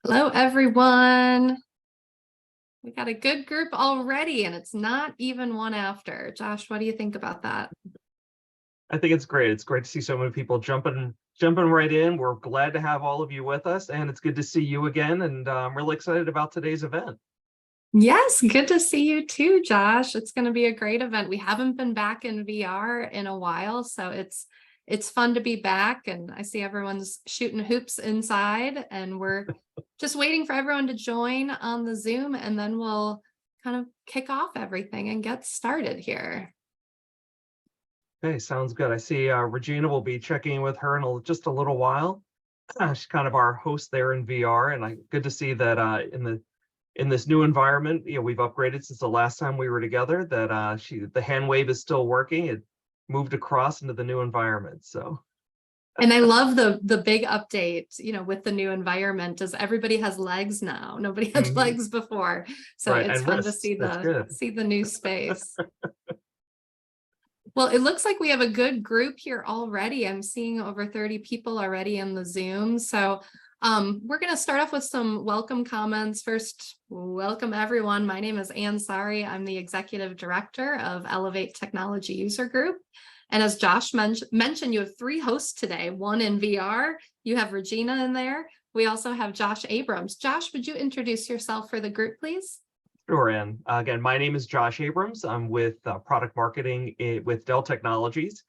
Hello, everyone. We got a good group already, and it's not even one after. Josh, what do you think about that? I think it's great. It's great to see so many people jumping right in. We're glad to have all of you with us, and it's good to see you again. And I'm really excited about today's event. Yes, good to see you too, Josh. It's going to be a great event. We haven't been back in VR in a while, so it's fun to be back. And I see everyone's shooting hoops inside, and we're just waiting for everyone to join on the Zoom, and then we'll kind of kick off everything and get started here. Okay, sounds good. I see Regina will be checking in with her in just a little while. She's kind of our host there in VR, and good to see that in this new environment, we've upgraded since the last time we were together. That the hand wave is still working. It moved across into the new environment. So. And I love the big update, with the new environment is everybody has legs now. Nobody had legs before. So Right, it's and fun to wrists. see That's good. the new space. Well, it looks like we have a good group here already. I'm seeing over 30 people already in the Zoom. So we're going to start off with some welcome comments. First, welcome everyone. My name is Ann Sari. I'm the Executive Director of Elevate Technology User Group. And as Josh mentioned, you have 3 hosts today, one in VR. You have Regina in there. We also have Josh Abrams. Josh, would you introduce yourself for the group, please? Sure, and again, my name is Josh Abrams. I'm with product marketing with Dell Technologies,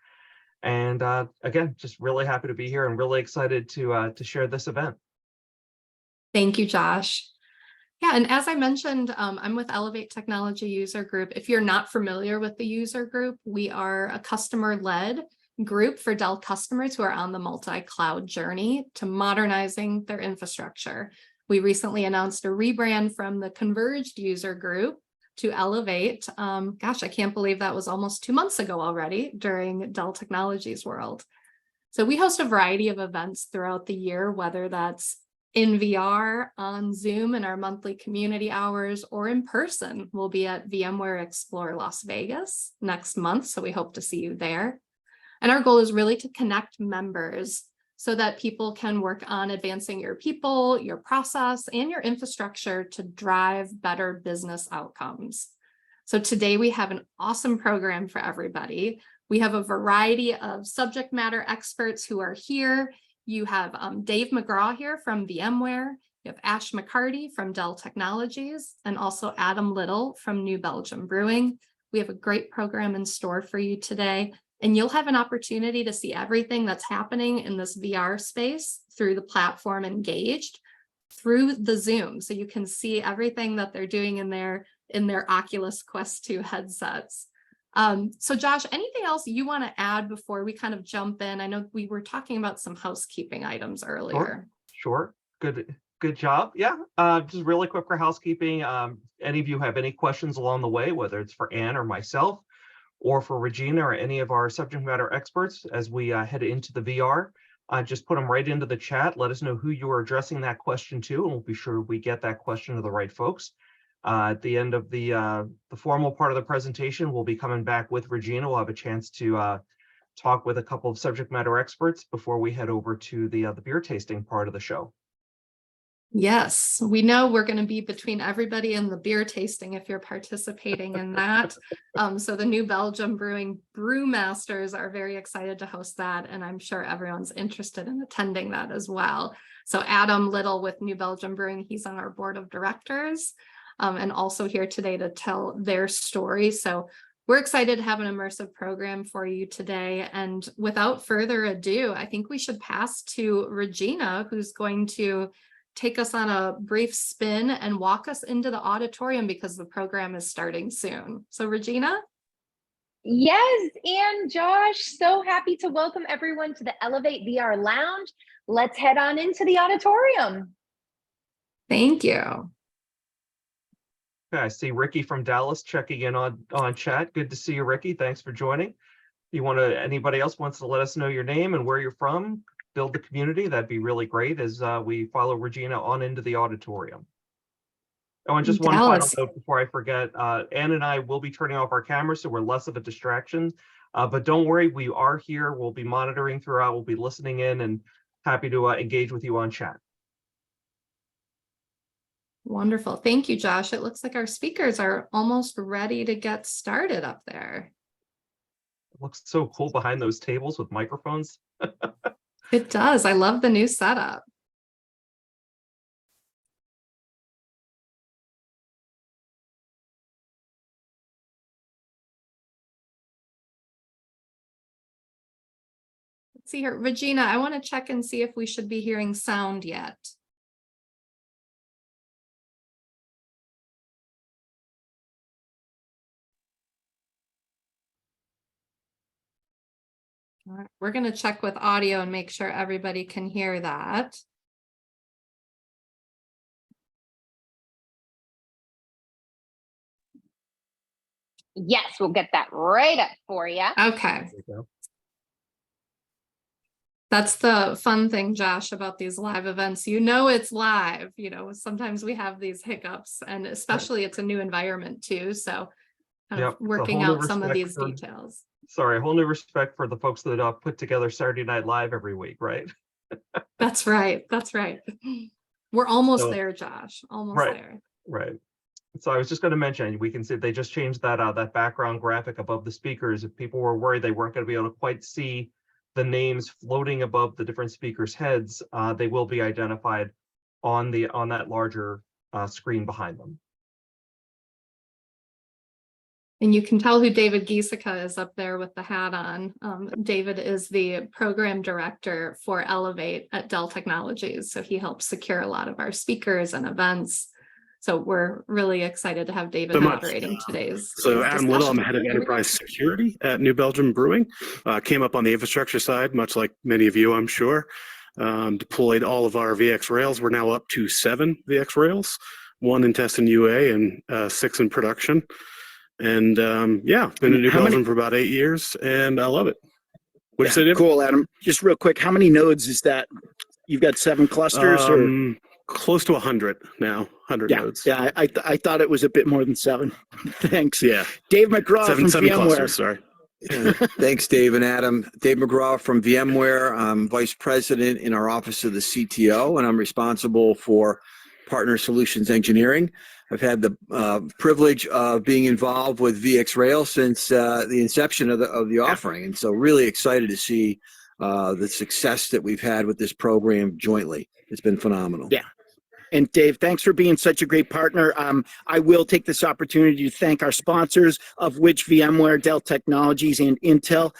and again, just really happy to be here and really excited to share this event. Thank you, Josh. Yeah, and as I mentioned, I'm with Elevate Technology User Group. If you're not familiar with the user group, we are a customer-led group for Dell customers who are on the multi-cloud journey to modernizing their infrastructure. We recently announced a rebrand from the Converged user group to Elevate. Gosh, I can't believe that was almost 2 months ago already during Dell Technologies World. So we host a variety of events throughout the year, whether that's in VR, on Zoom in our monthly community hours, or in person. We'll be at VMware Explore Las Vegas next month, so we hope to see you there. And our goal is really to connect members so that people can work on advancing your people, your process, and your infrastructure to drive better business outcomes. So today we have an awesome program for everybody. We have a variety of subject matter experts who are here. You have Dave McGraw here from VMware. You have Ash McCarty from Dell Technologies, and also Adam Little from New Belgium Brewing. We have a great program in store for you today, and you'll have an opportunity to see everything that's happening in this VR space through the platform Engaged through the Zoom. So you can see everything that they're doing in their Oculus Quest 2 headsets. So Josh, anything else you want to add before we kind of jump in? I know we were talking about some housekeeping items earlier. Sure. Good job. Yeah. Just really quick for housekeeping. Any of you have any questions along the way, whether it's for Ann or myself, or for Regina or any of our subject matter experts as we head into the VR, just put them right into the chat. Let us know who you are addressing that question to, and we'll be sure we get that question to the right folks. At the end of the formal part of the presentation, we'll be coming back with Regina. We'll have a chance to talk with a couple of subject matter experts before we head over to the beer tasting part of the show. Yes, we know we're going to be between everybody and the beer tasting if you're participating in that. So the New Belgium Brewing Brewmasters are very excited to host that, and I'm sure everyone's interested in attending that as well. So Adam Little with New Belgium Brewing, he's on our board of directors, and also here today to tell their story. So we're excited to have an immersive program for you today. And without further ado, I think we should pass to Regina, who's going to take us on a brief spin and walk us into the auditorium because the program is starting soon. So Regina? Yes, and Josh, so happy to welcome everyone to the Elevate VR Lounge. Let's head on into the auditorium. Thank you. Okay, I see Ricky from Dallas checking in on chat. Good to see you, Ricky. Thanks for joining. Anybody else wants to let us know your name and where you're from, build the community, that'd be really great as we follow Regina on into the auditorium. Oh, and just one final note before I forget, Ann and I will be turning off our cameras so we're less of a distraction, but don't worry, we are here. We'll be monitoring throughout, we'll be listening in and happy to engage with you on chat. Wonderful. Thank you, Josh. It looks like our speakers are almost ready to get started up there. It looks so cool behind those tables with microphones. It does. I love the new setup. Let's see here. Regina, I want to check and see if we should be hearing sound yet. All right, we're going to check with audio and make sure everybody can hear that. Yes, we'll get that right up for you. Okay. That's the fun thing, Josh, about these live events. You know it's live. You know, sometimes we have these hiccups, and especially it's a new environment too. So kind of working out some of these details. Sorry, a whole new respect for the folks that put together Saturday Night Live every week, right? That's right. That's right. We're almost there, Josh. Almost there. Right. So I was just going to mention, we can see they just changed that that background graphic above the speakers. If people were worried they weren't going to be able to quite see the names floating above the different speakers' heads, they will be identified on that larger screen behind them. And you can tell who David Giesica is up there with the hat on. David is the program director for Elevate at Dell Technologies. So he helps secure a lot of our speakers and events. So we're really excited to have David moderating today's. So Adam Little, I'm head of enterprise security at New Belgium Brewing. Came up on the infrastructure side, much like many of you, I'm sure. Deployed all of our VxRails. We're now up to 7 VxRails, 1 in test and UA and 6 in production. And yeah, been in New Belgium for about 8 years, and I love it. What'd you say, Dave? Cool, Adam. Just real quick, how many nodes is that? You've got 7 clusters, or close to 100 now. 100 nodes. Yeah, I thought it was a bit more than 7. Thanks. Yeah. Dave McGraw from seven VMware. clusters, sorry. Thanks, Dave and Adam. Dave McGraw from VMware. I'm vice president in our office of the CTO, and I'm responsible for partner solutions engineering. I've had the privilege of being involved with VxRail since the inception of the offering, and so really excited to see the success that we've had with this program jointly. It's been phenomenal. Yeah. And Dave, thanks for being such a great partner. I will take this opportunity to thank our sponsors, of which VMware, Dell Technologies, and Intel.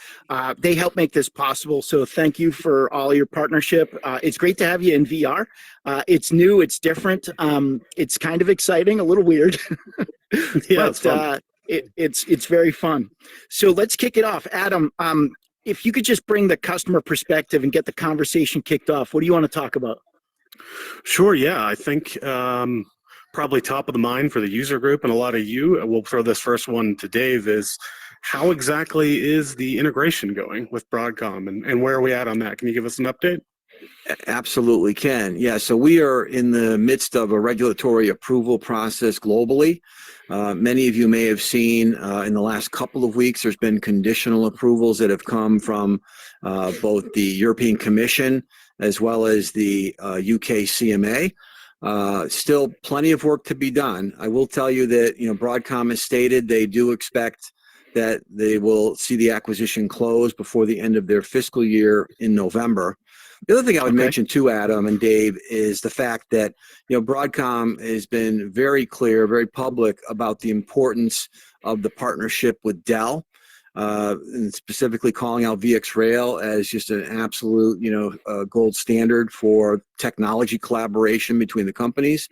They help make this possible. So thank you for all your partnership. It's great to have you in VR. It's new, it's different. It's kind of exciting, a little weird. Yeah, but it's very fun. So let's kick it off. Adam, if you could just bring the customer perspective and get the conversation kicked off, what do you want to talk about? Sure, yeah. I think probably top of the mind for the user group and a lot of you, we'll throw this first one to Dave, is how exactly is the integration going with Broadcom, and where are we at on that? Can you give us an update? Absolutely can. Yeah, so we are in the midst of a regulatory approval process globally. Many of you may have seen in the last couple of weeks, there's been conditional approvals that have come from both the European Commission as well as the UK CMA. Still plenty of work to be done. I will tell you that, Broadcom has stated they do expect that they will see the acquisition close before the end of their fiscal year in November. The other thing I would mention too, Adam and Dave, is the fact that, Broadcom has been very clear, very public about the importance of the partnership with Dell, and specifically calling out VxRail as just an absolute, gold standard for technology collaboration between the companies.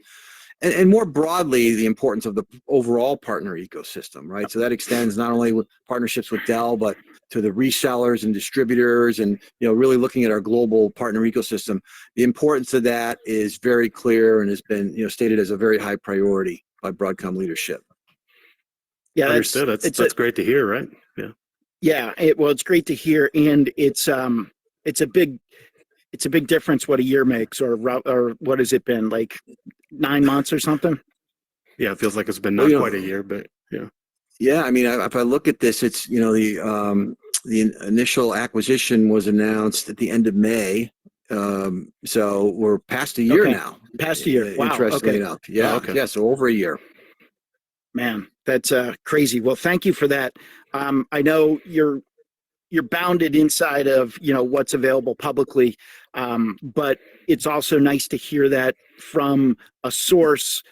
And more broadly, the importance of the overall partner ecosystem, right? So that extends not only with partnerships with Dell, but to the resellers and distributors, and really looking at our global partner ecosystem. The importance of that is very clear and has been stated as a very high priority by Broadcom leadership. Yeah, understood. That's great to hear, right? Yeah. Yeah, it's great to hear, and it's a big difference what a year makes, or what has it been, like 9 months or something? Yeah, it feels like it's been not quite a year, but yeah. Yeah, I mean, if I look at this, it's the initial acquisition was announced at the end of May So we're past a year Okay. now. Past a year. Wow. Interestingly Okay. enough. Yeah. Oh, okay. Yeah. So over a year. Man, that's crazy. Well, thank you for that. I know you're bounded inside of what's available publicly, but it's also nice to hear that from a source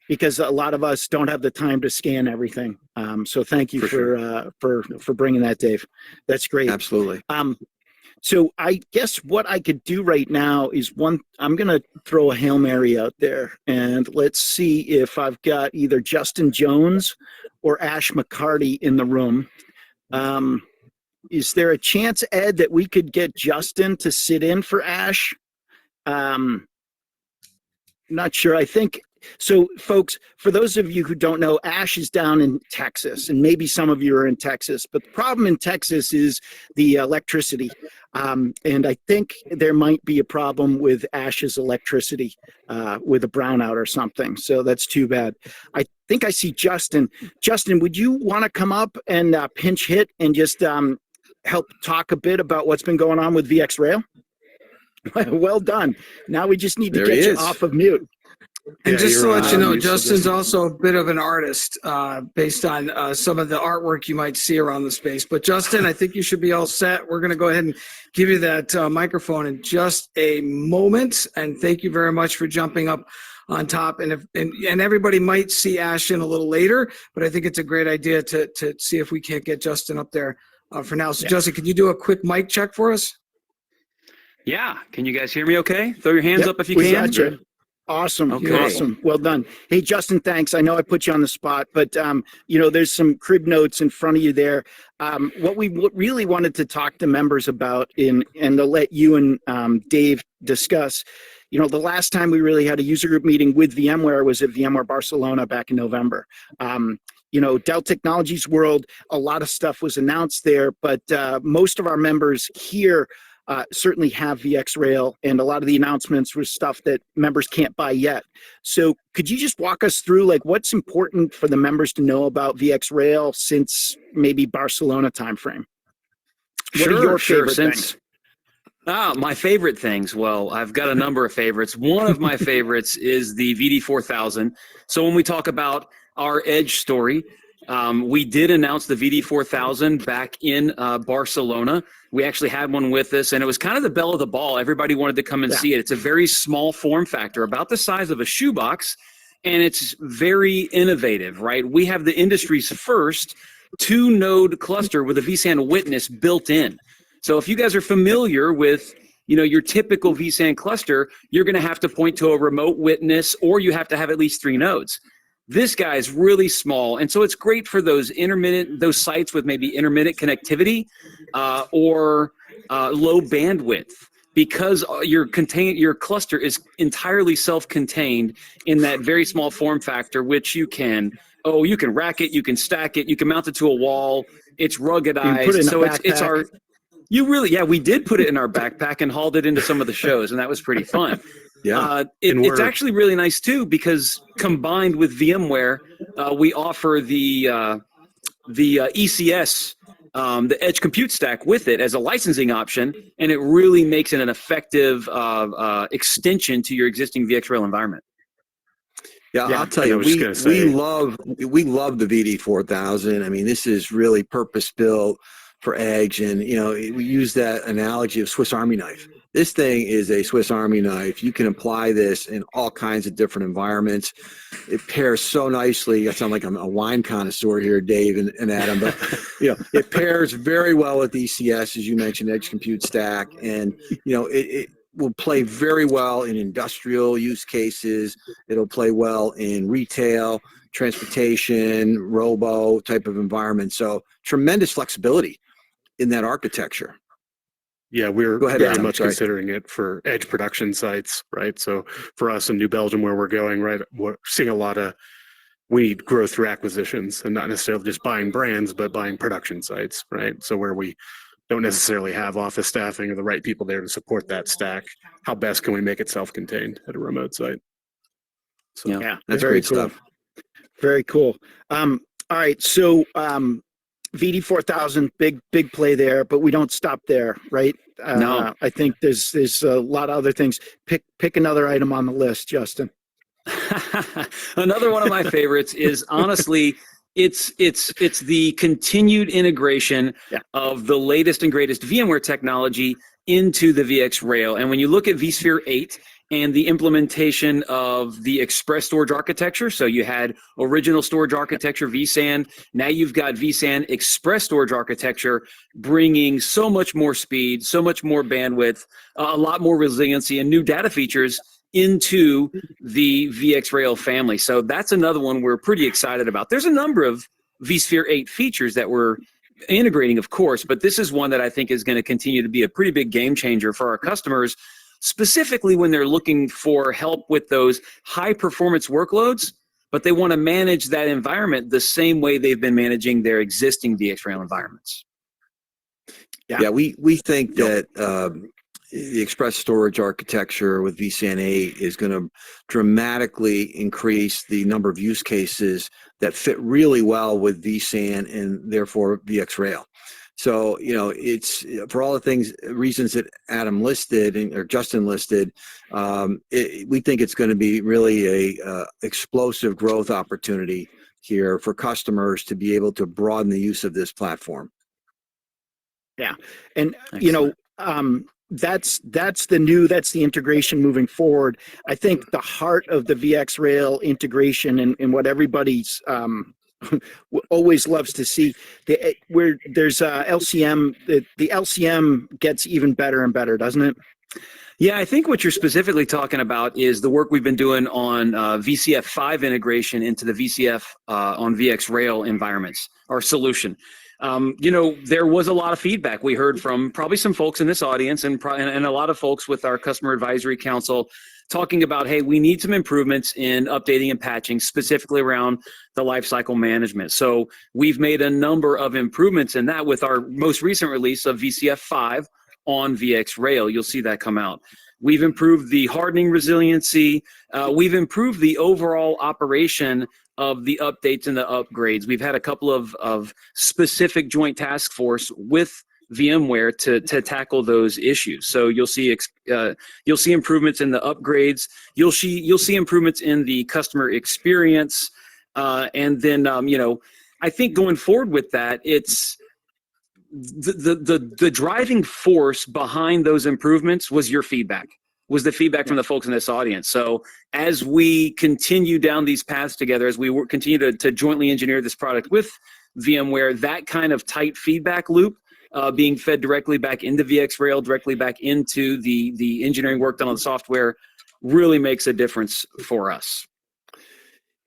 because a lot of us don't have the time to scan everything. So thank you for bringing that, Dave. That's great. Absolutely. So I guess what I could do right now is I'm going to throw a Hail Mary out there and let's see if I've got either Justin Jones or Ash McCarty in the room. Is there a chance, Ed, that we could get Justin to sit in for Ash? Not sure. I think so, folks, for those of you who don't know, Ash is down in Texas, and maybe some of you are in Texas, but the problem in Texas is the electricity. And I think there might be a problem with Ash's electricity with a brownout or something. So that's too bad. I think I see Justin. Justin, would you want to come up and pinch hit and just help talk a bit about what's been going on with VxRail? Well done. Now we just need to get you off of mute. And Yeah, just to you're let you on know, mute, so Justin's Justin. also a bit of an artist based on some of the artwork you might see around the space. But Justin, I think you should be all set. We're going to go ahead and give you that microphone in just a moment. And thank you very much for jumping up on top. And everybody might see Ash in a little later, but I think it's a great idea to see if we can't get Justin up there for now. So Yeah. Justin, can you do a quick mic check for us? Yeah. Can you guys hear me okay? Throw your hands Yep, up if you we can. got you. Awesome. Okay. Awesome. Well done. Hey, Justin, thanks. I know I put you on the spot, but there's some crib notes in front of you there. What we really wanted to talk to members about and to let you and Dave discuss, the last time we really had a user group meeting with VMware was at VMware Barcelona back in November. Dell Technologies World, a lot of stuff was announced there, but most of our members here certainly have VxRail, and a lot of the announcements were stuff that members can't buy yet. So could you just walk us through what's important for the members to know about VxRail since maybe Barcelona timeframe? What are your favorite things? My favorite things. Well, I've got a number of favorites. One of my favorites is the VD4000. So when we talk about our Edge story, we did announce the VD4000 back in Barcelona. We actually had one with us, and it was kind of the belle of the ball. Everybody wanted to come and see it. It's a very small form factor, about the size of a shoebox, and it's very innovative, right? We have the industry's first 2-node cluster with a vSAN witness built in. So if you guys are familiar with your typical vSAN cluster, you're going to have to point to a remote witness, or you have to have at least 3 nodes. This guy is really small, and so it's great for those sites with maybe intermittent connectivity or low bandwidth, because your cluster is entirely self-contained in that very small form factor, which you can rack it, you can stack it, you can mount it to a wall. It's ruggedized, so it's our. We did put it in our backpack and hauled it into some of the shows, and that was pretty fun. Yeah. It's actually really nice too, because combined with VMware, we offer the ECS, the Edge Compute Stack with it as a licensing option, and it really makes it an effective extension to your existing VxRail environment. Yeah, I'll tell you, we love the VD4000. I mean, this is really purpose built for Edge, and we use that analogy of Swiss Army knife. This thing is a Swiss Army knife. You can apply this in all kinds of different environments. It pairs so nicely. I sound like I'm a wine connoisseur here, Dave and Adam, but it pairs very well with ECS, as you mentioned, Edge Compute Stack, and it will play very well in industrial use cases. It'll play well in retail, transportation, robo type of environment. So tremendous flexibility in that architecture. Yeah, we're Go ahead, very Adam. much considering it for edge production sites, right? So for us in New Belgium, where we're going, right, we're seeing a lot of, we need growth through acquisitions and not necessarily just buying brands, but buying production sites, right? So where we don't necessarily have office staffing or the right people there to support that stack, how best can we make it self-contained at a remote site? So, Yeah, that's very great cool. stuff. Very cool. All right, so VD4000, big play there, but we don't stop there, right? No. I think there's a lot of other things. Pick another item on the list, Justin. Another one of my favorites is honestly, it's the continued integration of the latest and greatest VMware technology into the VxRail. And when you look at vSphere 8 and the implementation of the express storage architecture, so you had original storage architecture, vSAN, now you've got vSAN express storage architecture, bringing so much more speed, so much more bandwidth, a lot more resiliency and new data features into the VxRail family. So that's another one we're pretty excited about. There's a number of vSphere 8 features that we're integrating, of course, but this is one that I think is going to continue to be a pretty big game changer for our customers, specifically when they're looking for help with those high performance workloads, but they want to manage that environment the same way they've been managing their existing VxRail environments. Yeah, we think that the express storage architecture with vSAN 8 is going to dramatically increase the number of use cases that fit really well with vSAN and therefore VxRail. So, you know, it's for all the reasons that Adam listed or Justin listed, we think it's going to be really a explosive growth opportunity here for customers to be able to broaden the use of this platform. Yeah. And, you know, that's the integration moving forward. I think the heart of the VxRail integration and what everybody's always loves to see, where there's LCM, the LCM gets even better and better, doesn't it? Yeah, I think what you're specifically talking about is the work we've been doing on VCF5 integration into the VCF on VxRail environments, our solution. You know, there was a lot of feedback we heard from probably some folks in this audience and a lot of folks with our customer advisory council talking about, hey, we need some improvements in updating and patching, specifically around the lifecycle management. So we've made a number of improvements in that with our most recent release of VCF5 on VxRail. You'll see that come out. We've improved the hardening resiliency. We've improved the overall operation of the updates and the upgrades. We've had a couple of specific joint task force with VMware to tackle those issues. So you'll see improvements in the upgrades. You'll see improvements in the customer experience, and then you know, I think going forward with that, it's the driving force behind those improvements was your feedback. Was the feedback from the folks in this audience. So as we continue down these paths together, as we continue to jointly engineer this product with VMware, that kind of tight feedback loop being fed directly back into VxRail, directly back into the engineering work done on the software really makes a difference for us.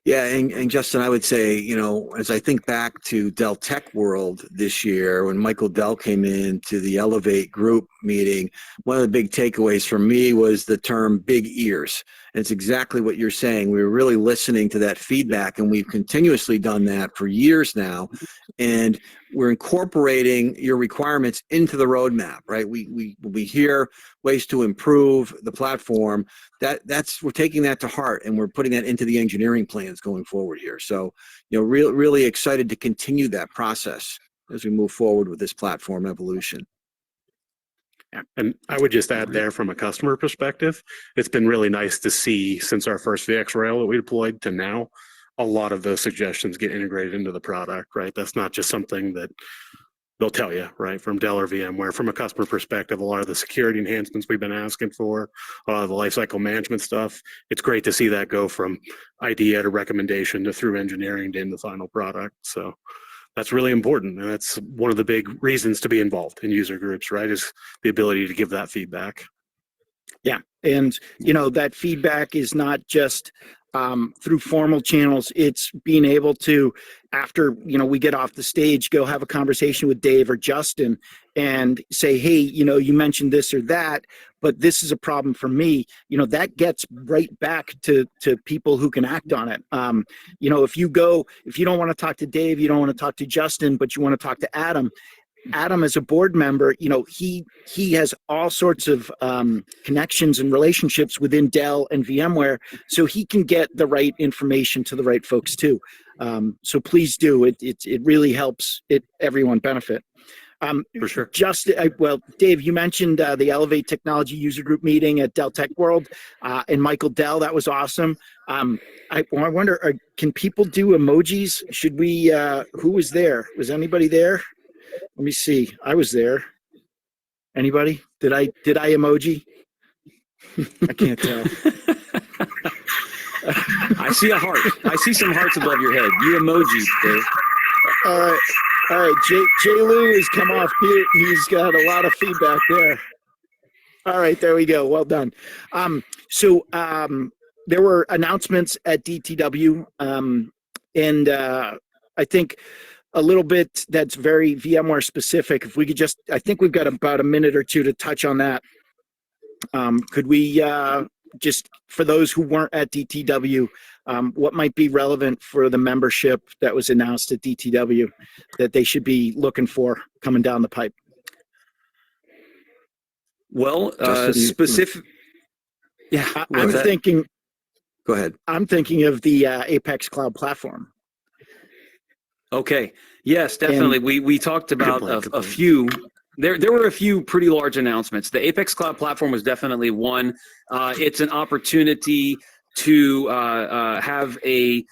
Yeah, and Justin, I would say, you know, as I think back to Dell Tech World this year, when Michael Dell came in to the Elevate group meeting, one of the big takeaways for me was the term big ears. And it's exactly what you're saying. We were really listening to that feedback, and we've continuously done that for years now. And we're incorporating your requirements into the roadmap, right? We hear ways to improve the platform. We're taking that to heart, and we're putting that into the engineering plans going forward here. So, you know, really excited to continue that process as we move forward with this platform evolution. Yeah. And I would just add there from a customer perspective, it's been really nice to see since our first VxRail that we deployed to now, a lot of those suggestions get integrated into the product, right? That's not just something that they'll tell you, right, from Dell or VMware. From a customer perspective, a lot of the security enhancements we've been asking for, a lot of the lifecycle management stuff, it's great to see that go from idea to recommendation to through engineering to in the final product. So that's really important. And that's one of the big reasons to be involved in user groups, right, is the ability to give that feedback. Yeah. And, you know, that feedback is not just through formal channels. It's being able to, after, you know, we get off the stage, go have a conversation with Dave or Justin and say, hey, you know, you mentioned this or that, but this is a problem for me. You know, that gets right back to people who can act on it. You know, if you don't want to talk to Dave, you don't want to talk to Justin, but you want to talk to Adam, as a board member, you know, he has all sorts of connections and relationships within Dell and VMware, so he can get the right information to the right folks too. So please do. It really helps everyone benefit. For sure. Just well, Dave, you mentioned the Elevate Technology User Group meeting at Dell Tech World, and Michael Dell. That was awesome. I wonder, can people do emojis? Should we? Who was there? Was anybody there? Let me see. I was there. Anybody? Did I emoji? I can't tell. I see a heart. I see some hearts above your head. You emoji, Dave. All right. Jay Lou has come off mute. He's got a lot of feedback there. All right, there we go. Well done. So there were announcements at DTW, and I think a little bit that's very VMware specific. If we could just, I think we've got about a minute or two to touch on that. Could we just, for those who weren't at DTW, what might be relevant for the membership that was announced at DTW that they should be looking for coming down the pipe? Well, specific. Yeah, I'm thinking. Go ahead. I'm thinking of the Apex Cloud Platform. Okay. Yes, definitely. We talked about a few. There were a few pretty large announcements. The Apex Cloud Platform was definitely one. It's an opportunity to have a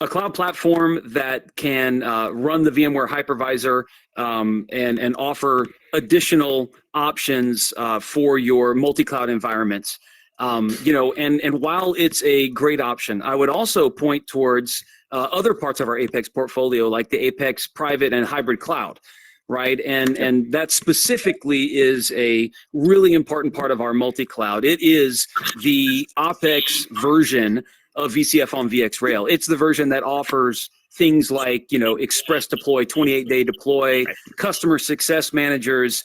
cloud platform that can run the VMware hypervisor and offer additional options for your multi-cloud environments. And while it's a great option, I would also point towards other parts of our Apex portfolio, like the Apex Private and Hybrid Cloud, right? And that specifically is a really important part of our multi-cloud. It is the OpEx version of VCF on VxRail. It's the version that offers things like, express deploy, 28-day deploy, customer success managers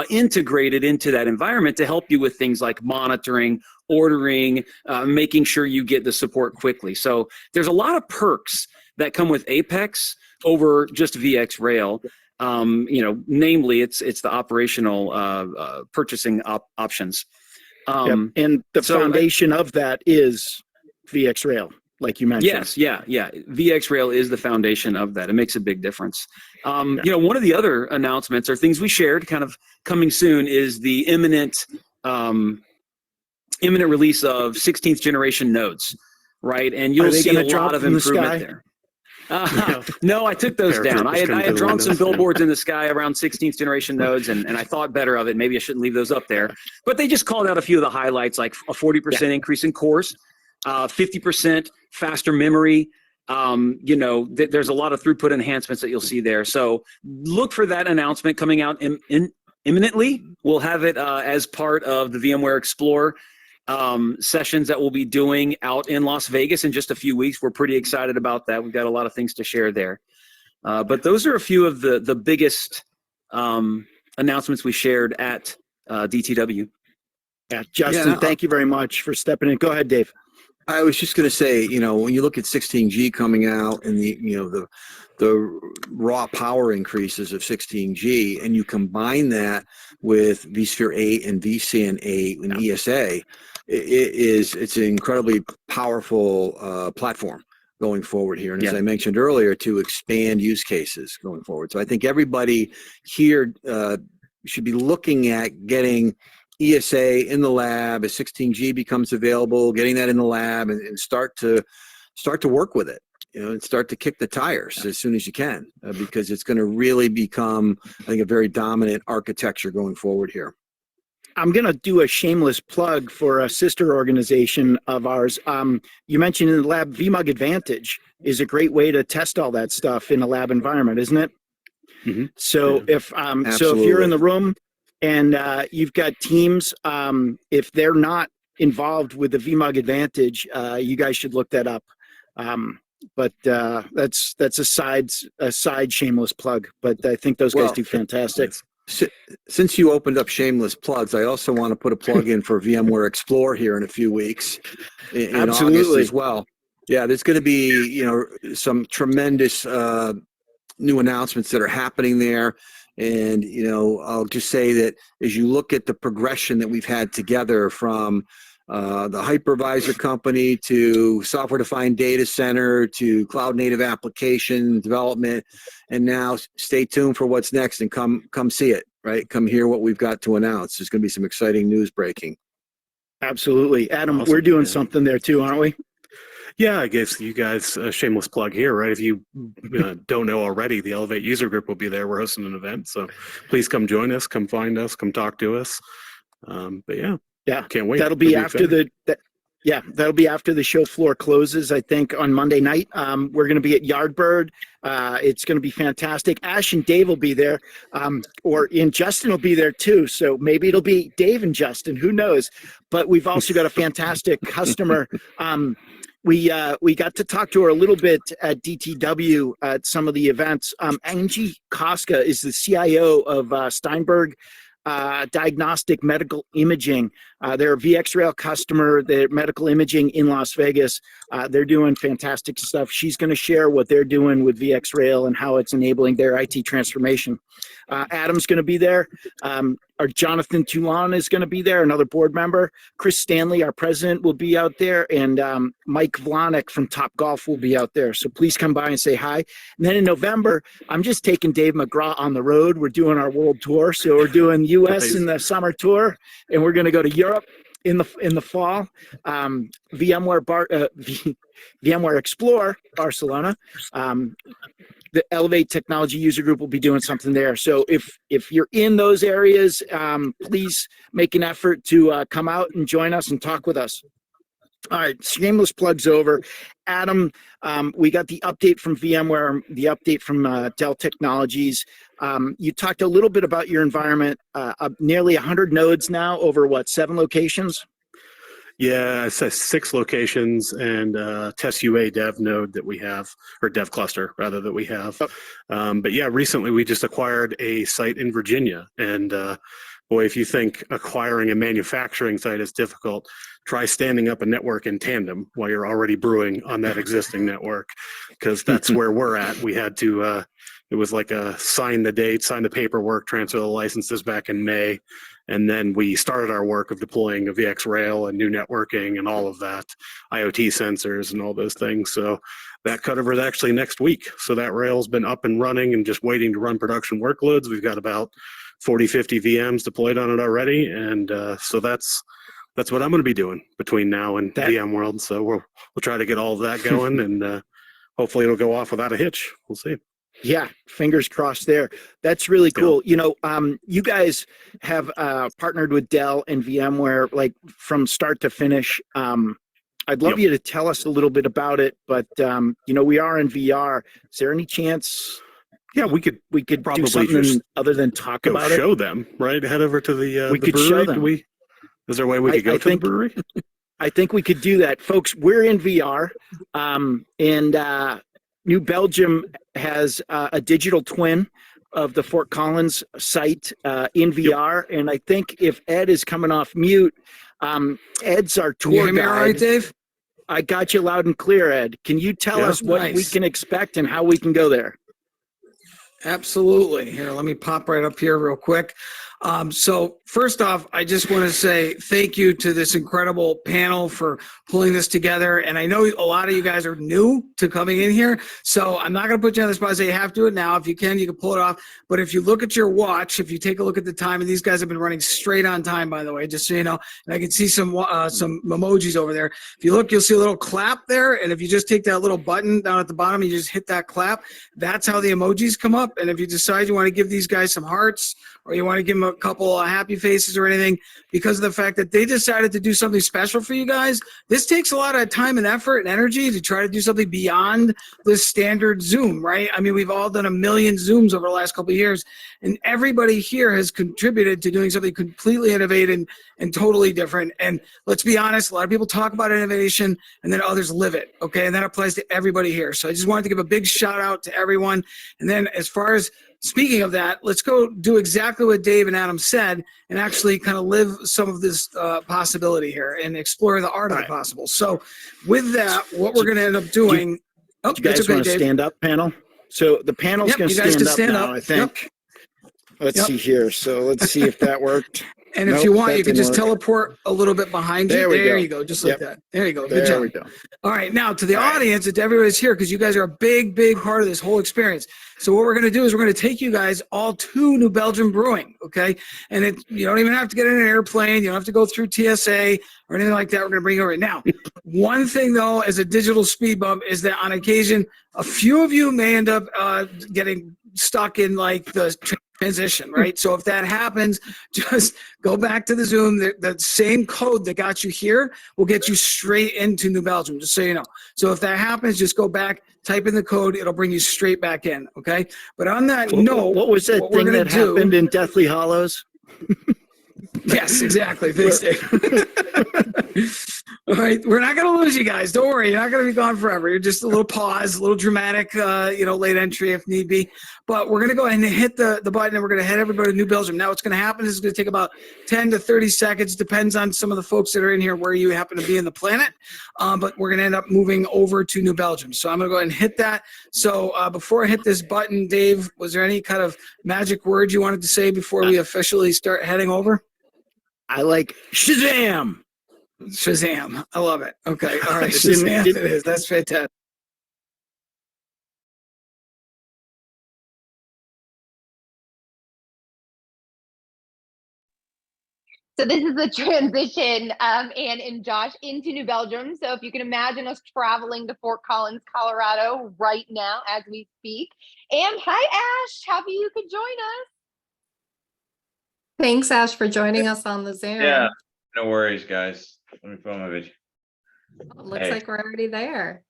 integrated into that environment to help you with things like monitoring, ordering, making sure you get the support quickly. So there's a lot of perks that come with Apex over just VxRail. Namely, it's the operational purchasing options. And the foundation of that is VxRail, like you mentioned. Yes, yeah. VxRail is the foundation of that. It makes a big difference. One of the other announcements or things we shared kind of coming soon is the imminent release of 16th generation nodes, right? And you'll see a lot of improvement there. No, I took those down. I had drawn some billboards in the sky around 16th generation nodes, and I thought better of it. Maybe I shouldn't leave those up there. But they just called out a few of the highlights, like a 40% increase in cores, 50% faster memory. There's a lot of throughput enhancements that you'll see there. So look for that announcement coming out imminently. We'll have it as part of the VMware Explore sessions that we'll be doing out in Las Vegas in just a few weeks. We're pretty excited about that. We've got a lot of things to share there. But those are a few of the biggest announcements we shared at DTW. Yeah, Justin, thank you very much for stepping in. Go ahead, Dave. I was just going to say, when you look at 16G coming out and the raw power increases of 16G, and you combine that with vSphere 8 and vSAN 8 and ESA, it's an incredibly powerful platform going forward here. And as I mentioned earlier, to expand use cases going forward. So I think everybody here should be looking at getting ESA in the lab as 16G becomes available, getting that in the lab and start to work with it, and start to kick the tires as soon as you can, because it's going to really become, I think, a very dominant architecture going forward here. I'm going to do a shameless plug for a sister organization of ours. You mentioned in the lab, VMUG Advantage is a great way to test all that stuff in a lab environment, isn't it? Mm-hmm. So if you're in the room and you've got teams, if they're not involved with the VMUG Advantage, you guys should look that up. But that's a side shameless plug. But I think those guys do fantastic. Since you opened up shameless plugs, I also want to put a plug in for VMware Explore here in a few weeks, in August as well. Yeah, there's going to be some tremendous new announcements that are happening there. And, I'll just say that as you look at the progression that we've had together from the hypervisor company to software-defined data center to cloud-native application development. And now stay tuned for what's next and come see it, right? Come hear what we've got to announce. There's going to be some exciting news breaking. Absolutely. Adam, Awesome. we're doing Yeah. something there too, aren't we? Yeah, I guess you guys, a shameless plug here, right? If you don't know already, the Elevate user group will be there. We're hosting an event. So please come join us, come find us, come talk to us. But yeah, can't wait. That'll be after that'll be after the show floor closes, I think, on Monday night. We're going to be at Yardbird. It's going to be fantastic. Ash and Dave will be there, and Justin will be there too. So maybe it'll be Dave and Justin, who knows? But we've also got a fantastic customer. We got to talk to her a little bit at DTW at some of the events. Angie Koska is the CIO of Steinberg Diagnostic Medical Imaging. They're a VxRail customer. They're medical imaging in Las Vegas. They're doing fantastic stuff. She's going to share what they're doing with VxRail and how it's enabling their IT transformation. Adam's going to be there. Our Jonathan Toulon is going to be there, another board member. Chris Stanley, our president, will be out there, and Mike Vlanek from Top Golf will be out there. So please come by and say hi. And then in November, I'm just taking Dave McGraw on the road. We're doing our world tour, so we're doing U.S. in the summer tour, and we're going to go to Europe in the fall. VMware Explore Barcelona. The Elevate Technology User Group will be doing something there. So if you're in those areas, please make an effort to come out and join us and talk with us. All right, shameless plugs over. Adam, we got the update from VMware, the update from Dell Technologies. You talked a little bit about your environment, nearly 100 nodes now over 7 locations? Yeah, it says 6 locations and test UA dev node that we have, or dev cluster rather, that we have. But yeah, recently we just acquired a site in Virginia. And boy, if you think acquiring a manufacturing site is difficult, try standing up a network in tandem while you're already brewing on that existing network, because that's where we're at. We had to, it was like a sign the date, sign the paperwork, transfer the licenses back in May. And then we started our work of deploying a VxRail and new networking and all of that, IoT sensors and all those things. So that cutover is actually next week. So that rail's been up and running and just waiting to run production workloads. We've got about 40, 50 VMs deployed on it already. And so that's what I'm going to be doing between now and VMworld. So we'll try to get all of that going, and hopefully it'll go off without a hitch. We'll see. Yeah, fingers crossed there. That's really cool. You know, you guys have partnered with Dell and VMware like from start to finish. I'd love you to tell us a little bit about it, but you know, we are in VR. Is there any chance? Yeah, we could probably do something other than talk about it. Show them, right? Head over to the we could brewery. show them. Is there a way we could go to the brewery? I think we could do that, folks. We're in VR, and New Belgium has a digital twin of the Fort Collins site in VR. And I think if Ed is coming off mute, Ed's our tour guide. You hear me all right, Dave? I got you loud and clear, Ed. Can you tell us what we can expect and how we can go there? Absolutely. Here, let me pop right up here real quick. So first off, I just want to say thank you to this incredible panel for pulling this together. And I know a lot of you guys are new to coming in here, so I'm not going to put you on the spot and say you have to do it now. If you can pull it off. But if you look at your watch, if you take a look at the time, and these guys have been running straight on time, by the way, just so you know, and I can see some emojis over there. If you look, you'll see a little clap there. And if you just take that little button down at the bottom, you just hit that clap. That's how the emojis come up. And if you decide you want to give these guys some hearts, or you want to give them a couple of happy faces or anything, because of the fact that they decided to do something special for you guys, this takes a lot of time and effort and energy to try to do something beyond the standard Zoom, right? I mean, we've all done 1 million Zooms over the last couple of years, and everybody here has contributed to doing something completely innovative and totally different. And let's be honest, a lot of people talk about innovation and then others live it, okay? And that applies to everybody here. So I just wanted to give a big shout out to everyone. And then as far as speaking of that, let's go do exactly what Dave and Adam said and actually kind of live some of this possibility here and explore the art of the possible. So with that, what we're going to end up doing... Do you guys want to stand up, panel? So the panel's going to stand up now, I think. Let's see here. So let's see if that worked. And if Nope, you want, that you can didn't just work. teleport a little bit behind you. There we There go. you go. Just Yep. like that. There you go. Good There job. we go. All right. Now to the All right. audience and to everybody's here, because you guys are a big, big part of this whole experience. So what we're going to do is we're going to take you guys all to New Belgium Brewing. Okay. And you don't even have to get in an airplane. You don't have to go through TSA or anything like that. We're going to bring you over. Now, one thing though, as a digital speed bump is that on occasion, a few of you may end up getting stuck in like the transition, right? So if that happens, just go back to the Zoom. The same code that got you here will get you straight into New Belgium, just so you know. So if that happens, just go back, type in the code. It'll bring you straight back in, okay? But on that note, What was that what we're thing gonna that do- happened in Deathly Hollows? yes, exactly. Thanks, Dave. All right, we're not going to lose you guys. Don't worry, you're not going to be gone forever. You're just a little pause, a little dramatic, late entry if need be. But we're going to go ahead and hit the button, and we're going to head everybody to New Belgium. Now, what's going to happen is it's going to take about 10 to 30 seconds. Depends on some of the folks that are in here where you happen to be in the planet. But we're going to end up moving over to New Belgium. So I'm going to go ahead and hit that. So before I hit this button, Dave, was there any kind of magic word you wanted to say before we officially start heading over? I like Shazam. Shazam. I love it. Okay. All right. Didn't- Shazam didn't- it is. That's fantastic. So this is the transition, and in Josh into New Belgium. So if you can imagine us traveling to Fort Collins, Colorado right now as we speak. And hi, Ash, happy you could join us. Thanks, Ash, for joining us on the Zoom. Yeah, no worries, guys. Let me find my video. Looks Hey. like we're already there.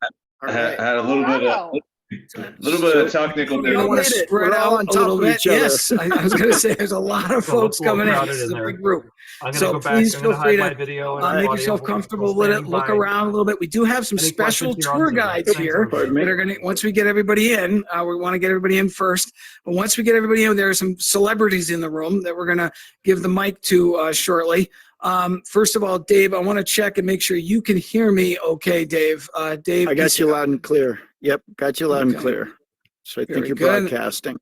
All I had, right. I had a little bit Colorado. of technical You don't want to difficulty. spread We're all out on a top little of bit. each other. Yes. I was going to say there's a lot of Well, folks it's a little coming in. crowded This in is a there. big group. I'm So gonna go back. please I'm feel gonna free hide to my video and make audio. yourself We're comfortable still with it. standing Look by. around a little bit. We do have some Any special questions here on tour Zoom? guides here. Pardon me? That are going to, once we get everybody in, we want to get everybody in first. But once we get everybody in, there are some celebrities in the room that we're going to give the mic to shortly. First of all, Dave, I want to check and make sure you can hear me. Okay, Dave. Dave, I got you loud and clear. Yep, got you loud and Okay. clear. So I Very think you're good. broadcasting.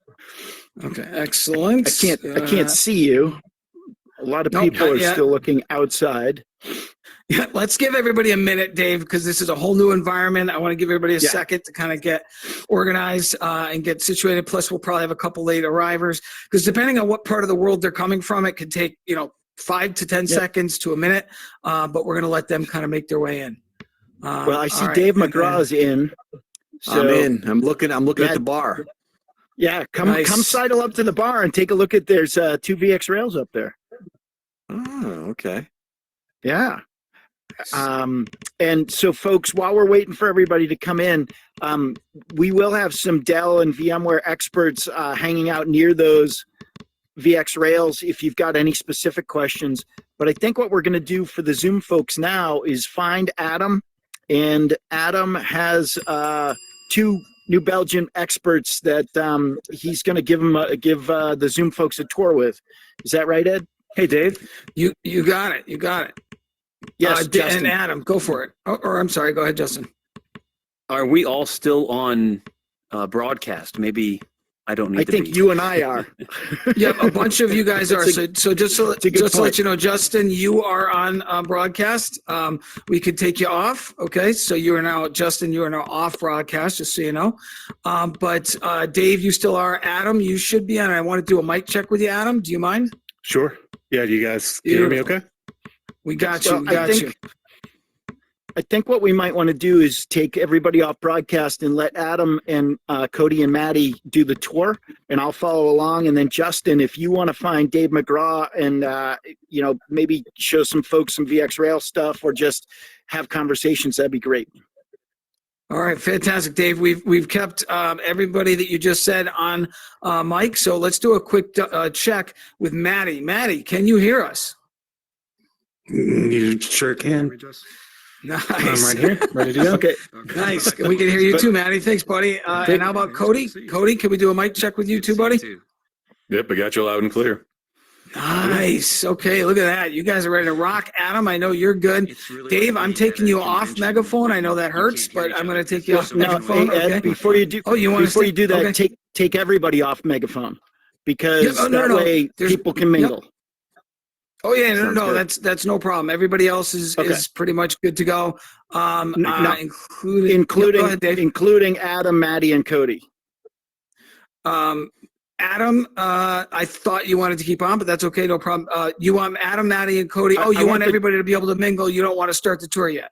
Okay, excellent. I can't see you. A lot of Nope, people not are yet. still looking outside. Yeah, let's give everybody a minute, Dave, because this is a whole new environment. I want to give everybody a Yeah. second to kind of get organized and get situated. Plus, we'll probably have a couple late arrivers because depending on what part of the world they're coming from, it could take 5 to 10 Yep. seconds to a minute. But we're going to let them kind of make their way in. Well, I see all right, Dave and then- McGraw's in. So, I'm in. I'm looking Yeah. at the bar. Yeah, come Nice. sidle up to the bar and take a look at. There's 2 VxRails up there. Oh, okay. Yeah. And so, folks, while we're waiting for everybody to come in, we will have some Dell and VMware experts hanging out near those VxRails if you've got any specific questions. But I think what we're going to do for the Zoom folks now is find Adam, and Adam has 2 New Belgium experts that he's going to give the Zoom folks a tour with. Is that right, Ed? Hey, Dave, you got it. You got it. Yes, Justin. And Adam, go for it. Or I'm sorry, go ahead, Justin. Are we all still on broadcast? Maybe I don't need I to think be. you and I are. Yeah, a bunch of you guys are. So just to a good let point. you know, Justin, you are on broadcast. We could take you off. Okay, so you are now, Justin, you are now off broadcast, just so you know. But Dave, you still are. Adam, you should be on. I want to do a mic check with you, Adam. Do you mind? Sure. Yeah, you guys can hear me okay? We got you. Well, We got you. I think what we might want to do is take everybody off broadcast and let Adam and Cody and Maddie do the tour, and I'll follow along. And then Justin, if you want to find Dave McGraw and maybe show some folks some VxRail stuff or just have conversations, that'd be great. All right, fantastic, Dave. We've kept everybody that you just said on mic. So let's do a quick check with Maddie. Maddie, can you hear us? You sure can. Nice. I'm right here, ready to go. Okay. Nice. We can hear you too, Maddie. Thanks, buddy. And how about Cody? Cody, can we do a mic check with you too, buddy? Yep, I got you loud and clear. Nice. Okay, look at that. You guys are ready to rock. Adam, I know you're good. Dave, I'm taking you off megaphone. I know that hurts, but I'm going to take you off No, megaphone. hey, Ed, Okay. before you do, Oh, you want before you do that, okay. take everybody off megaphone because Yeah, oh, no, that no, way there's- people can mingle. Oh yeah, no, Sounds no, good. that's no problem. Everybody else is Okay. pretty much good to go. No, Including including go ahead, Dave. including Adam, Maddie, and Cody. Adam, I thought you wanted to keep on, but that's okay, no problem. You want Adam, Maddie, and Cody? I Oh, you want want the- everybody to be able to mingle. You don't want to start the tour yet.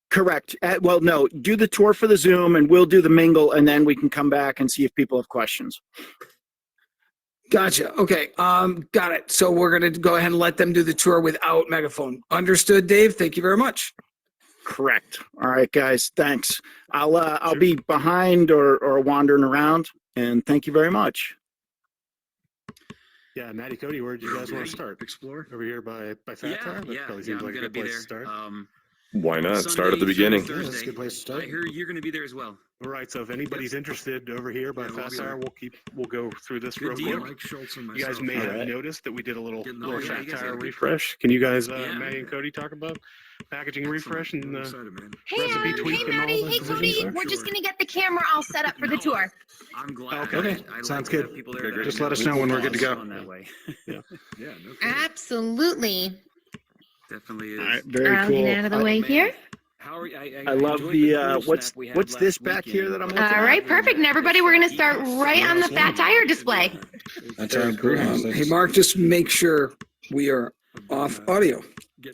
Correct. Well, no, do the tour for the Zoom and we'll do the mingle and then we can come back and see if people have questions. Gotcha. Okay. Got it. So we're gonna go ahead and let them do the tour without megaphone. Understood, Dave. Thank you very much. Correct. All right, guys. Thanks. I'll be behind or wandering around, and thank you very much. Yeah, Maddie, Cody, where do you guys want to start? Explore. Over here by Fat Tire? That probably seems I'm like a gonna good be place to there. start. Why not? Start Sunday at the through beginning. Yeah, that's a Thursday. good place to start. I hear you're gonna be there as well. All right, so if anybody's interested over here by Yeah, we'll Fat be Tire, there. we'll go through this Good real deal. quick. Mike Schultz and You guys may All have right. noticed that we did a little Getting the- little yeah, Fat you guys Tire had a good refresh. Can you guys, Yeah. Maddie and Cody, talk about packaging refresh and excited, man. Hey, Recipe Adam. tweak Hey, and all Maddie. the Hey, decisions Cody. there? We're just going to get the camera all set up for the No, tour. I'm glad. Okay, I sounds like to good. have people there Okay, that great. I Just let us know when we're good to go. on that way. Yeah. Yeah, no kidding. Absolutely. Definitely is. All right, very I'll cool. get out of the I- way Man, here. How are you? I love enjoyed the, cool what's- snap we had what's last this back here that I'm weekend. looking All right, perfect. And everybody, we're going to start right on the Fat Tire display. That's our Hey, Mark, just make sure we are off audio.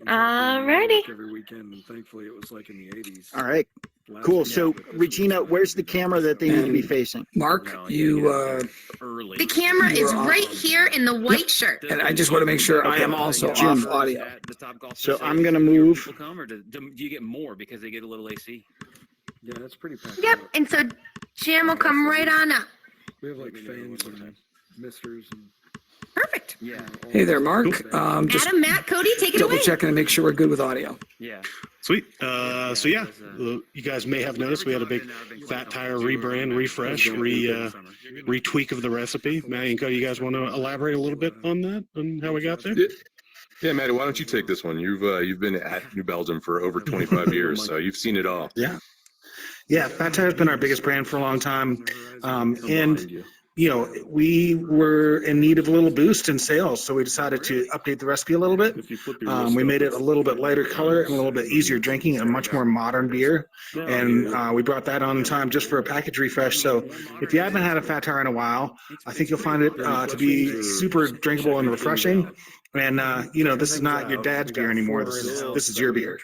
All righty. Every weekend, and thankfully it was like in the 80s. All right, cool. So Regina, where's the camera that they need to be facing? Mark, No, you, early. The camera You is are right here in the white shirt. and I just want to make sure I am also Jim. off audio. So I'm gonna move. People come, or do you get more because they get a little AC? Yeah, that's pretty packed. Yep. And so Jim will come right on up. We have like fans and misters and. Perfect. Yeah. Hey there, Mark. Just Adam, Matt, Cody, take it double away. checking to make sure we're good with audio. Yeah. Sweet. So yeah, you guys may have noticed we had a big Fat Tire rebrand, refresh, retweak of the recipe. Maddie and Cody, you guys want to elaborate a little bit on that, on how we got there? Yeah, Maddie, why don't you take this one? You've been at New Belgium for over 25 years, so you've seen it all. Yeah, Fat Tire's been our biggest brand for a long time. And, you know, we were in need of a little boost in sales, so we decided to update the recipe a little bit. We made it a little bit lighter color and a little bit easier drinking and a much more modern beer. And we brought that on in time just for a package refresh. So if you haven't had a Fat Tire in a while, I think you'll find it to be super drinkable and refreshing. And you know, this is not your dad's beer anymore. This is your beer.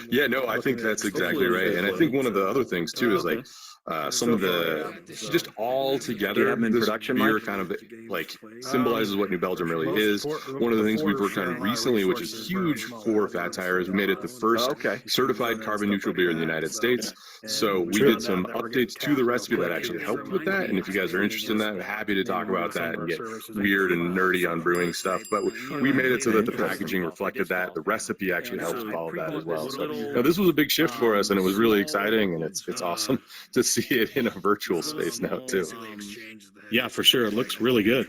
Yeah, no, I think that's exactly right. And I think one of the other things too is like some of the just all together this beer kind of like symbolizes what New Belgium really is. One of the things we've worked on recently, which is huge for Fat Tire, is we made it the first certified carbon neutral beer in the United States. So we did some updates to the recipe that actually helped with that. And if you guys are interested in that, I'm happy to talk about that and get weird and nerdy on brewing stuff. But we made it so that the packaging reflected that. The recipe actually helps with all of that as well. So you know, this was a big shift for us, and it was really exciting, and it's awesome to see it in a virtual space now too. Yeah, for sure. It looks really good.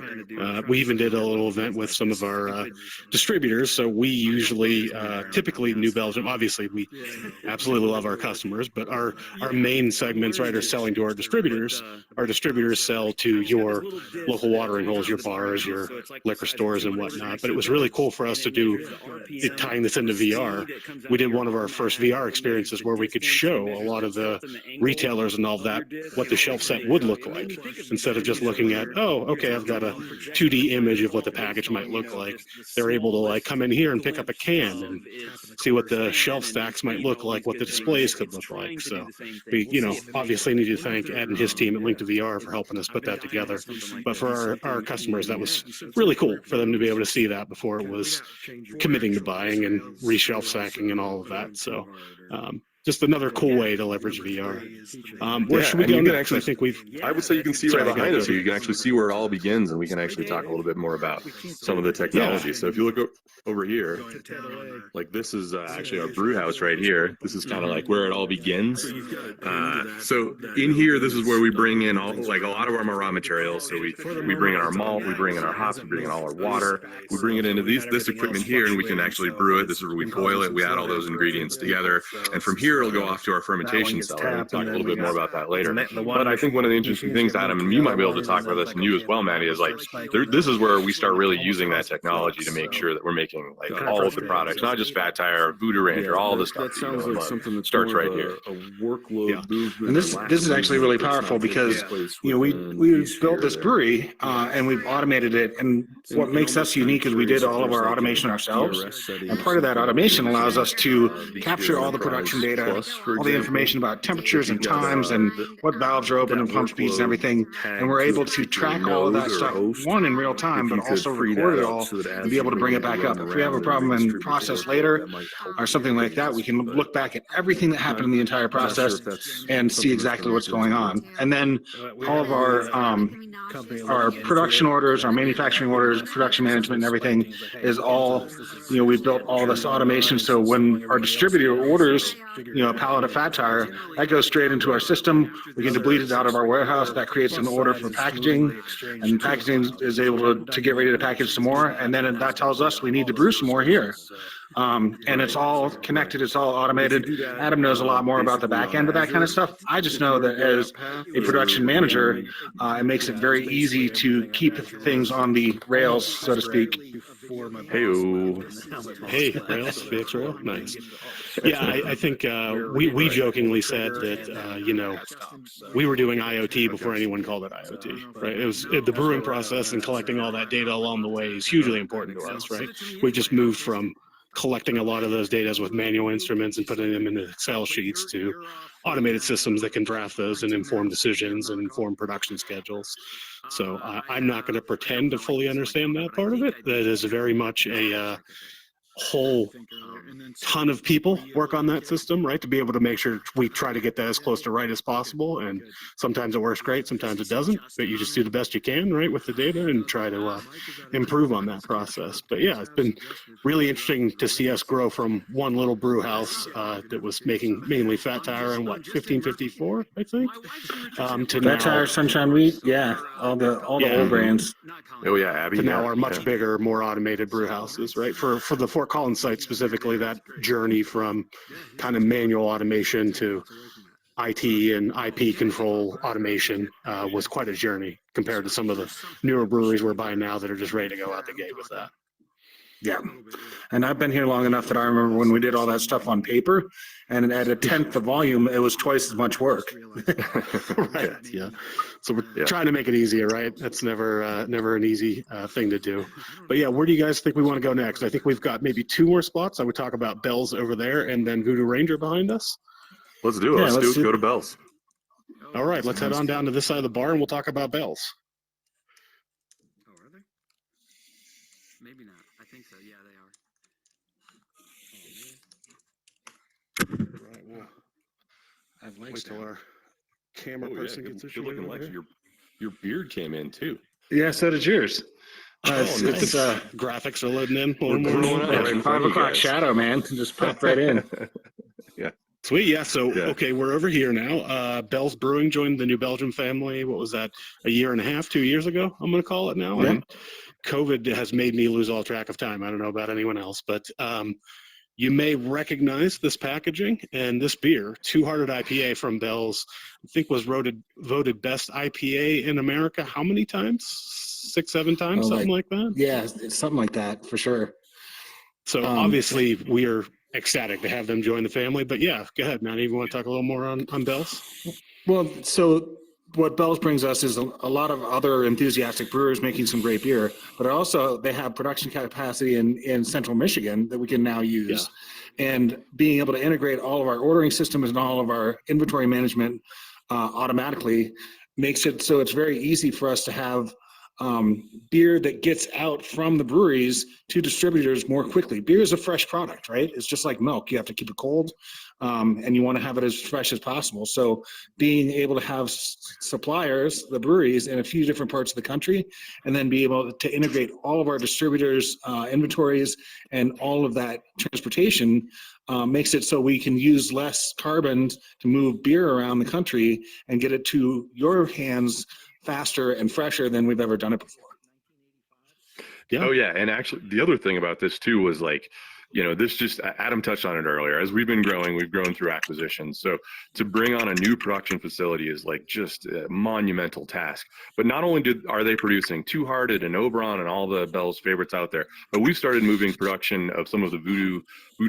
We even did a little event with some of our distributors. So we usually, typically New Belgium, obviously we absolutely love our customers, but our main segments, right, are selling to our distributors. Our distributors sell to your local watering holes, your bars, your liquor stores and whatnot. But it was really cool for us to do it, tying this into VR. We did one of our first VR experiences where we could show a lot of the retailers and all that, what the shelf set would look like, instead of just looking at, oh, okay, I've got a 2D image of what the package might look like. They're able to like come in here and pick up a can and see what the shelf stacks might look like, what the displays could look like. So we, you know, obviously need to thank Ed and his team at Link to VR for helping us put that together. But for our customers, that was really cool for them to be able to see that before it was committing to buying and reshelf stacking and all of that. So just another cool way to leverage VR. Where should we go next? I think I would say you can see right behind us. You can actually see where it all begins, and we can actually talk a little bit more about some of the technology. So if you look over here, like this is actually our brew house right here. This is kind of like where it all begins. So in here, this is where we bring in all like a lot of our raw materials. So we bring in our malt, we bring in our hops, we bring in all our water, we bring it into this equipment here, and we can actually brew it. This is where we boil it. We add all those ingredients together, and from here beer will go off to our fermentation gets cellar. We'll tapped, talk and a then little we bit more got- about that later. the But I think one of the interesting things, Adam, and you might be able to talk about this, and you as well, Maddie, is like this is where we start really using that technology to make sure that we're making like all of the products, not just Fat Tire, Voodoo Ranger, all the stuff. That sounds like something that starts right here. A workload movement. And this is actually really powerful because we built this brewery and we've automated it. And what makes us unique is we did all of our automation ourselves. And part of that automation allows us to capture all the production data, all the information about temperatures and times and what valves are open and pump speeds and everything. And we're able to track all of that stuff, one in real time, but also record it all and be able to bring it back up. If we have a problem and process later or something like that, we can look back at everything that happened in the entire process and see exactly what's going on. And then all of our production orders, our manufacturing orders, production management and everything is all, we built all this automation. So when our distributor orders, a pallet of Fat Tire, that goes straight into our system. We can deplete it out of our warehouse. That creates an order for packaging, and packaging is able to get ready to package some more. And then that tells us we need to brew some more here. And it's all connected, it's all automated. Adam knows a lot more about the back end of that kind of stuff. I just know that as a production manager, it makes it very easy to keep things on the rails, so to speak. Hey, Rails, VxRail, nice. Yeah, I think we jokingly said that, we were doing IoT before anyone called it IoT, right? It was the brewing process, and collecting all that data along the way is hugely important to us, right? We just moved from collecting a lot of those data with manual instruments and putting them into Excel sheets to automated systems that can draft those and inform decisions and inform production schedules. So I'm not going to pretend to fully understand that part of it. That is very much a whole ton of people work on that system, right? To be able to make sure we try to get that as close to right as possible. And sometimes it works great, sometimes it doesn't, but you just do the best you can, right, with the data and try to improve on that process. But yeah, it's been really interesting to see us grow from one little brew house that was making mainly Fat Tire and 1554, I think, to Fat Tire, Sunshine Wheat, yeah, all the old brands. Oh yeah, Abby. To now our much bigger, more automated brew houses, right? For the Fort Collins site specifically, that journey from kind of manual automation to IT and IP control automation was quite a journey compared to some of the newer breweries we're buying now that are just ready to go out the gate with that. Yeah. And I've been here long enough that I remember when we did all that stuff on paper, and at a tenth the volume, it was twice as much work. Right. Yeah. So we're trying to make it easier, right? That's never an easy thing to do. But yeah, where do you guys think we want to go next? I think we've got maybe 2 more spots. I would talk about Bell's over there and then Voodoo Ranger behind us. Let's do it. Yeah, let's go to Bell's. All right, let's head on down to this side of the bar and we'll talk about Bell's. Oh, are they? Maybe not. I think so. Yeah, they are. Right, well, wait till our camera person gets Good looking legs. Your beard came in too. Yeah, so did yours. Nice. Graphics are loading in. Right 5 o'clock shadow, man. Just pop right in. Yeah. Sweet. Yeah. So, okay, we're over here now. Bell's Brewing joined the New Belgium family. What was that? 1.5 years, 2 years ago, I'm going to call it now. Yeah. And COVID has made me lose all track of time. I don't know about anyone else, but you may recognize this packaging and this beer, Two Hearted IPA from Bell's, I think was voted best IPA in America. How many times? 6, 7 times, something like that? Yeah, it's something like that for sure. So obviously we are ecstatic to have them join the family, but yeah, go ahead, Matt. You want to talk a little more on Bell's? Well, so what Bell's brings us is a lot of other enthusiastic brewers making some great beer, but also they have production capacity in central Michigan that we can now use. Yeah. And being able to integrate all of our ordering systems and all of our inventory management automatically makes it so it's very easy for us to have beer that gets out from the breweries to distributors more quickly. Beer is a fresh product, right? It's just like milk. You have to keep it cold, and you want to have it as fresh as possible. So being able to have suppliers, the breweries, in a few different parts of the country, and then be able to integrate all of our distributors' inventories and all of that transportation makes it so we can use less carbon to move beer around the country and get it to your hands faster and fresher than we've ever done it before. Yeah. Oh yeah, and actually the other thing about this too was like this just, Adam touched on it earlier. As we've been growing, we've grown through acquisitions. So to bring on a new production facility is like just a monumental task. But not only are they producing Two Hearted and Oberon and all the Bell's favorites out there, but we've started moving production of some of the Voodoo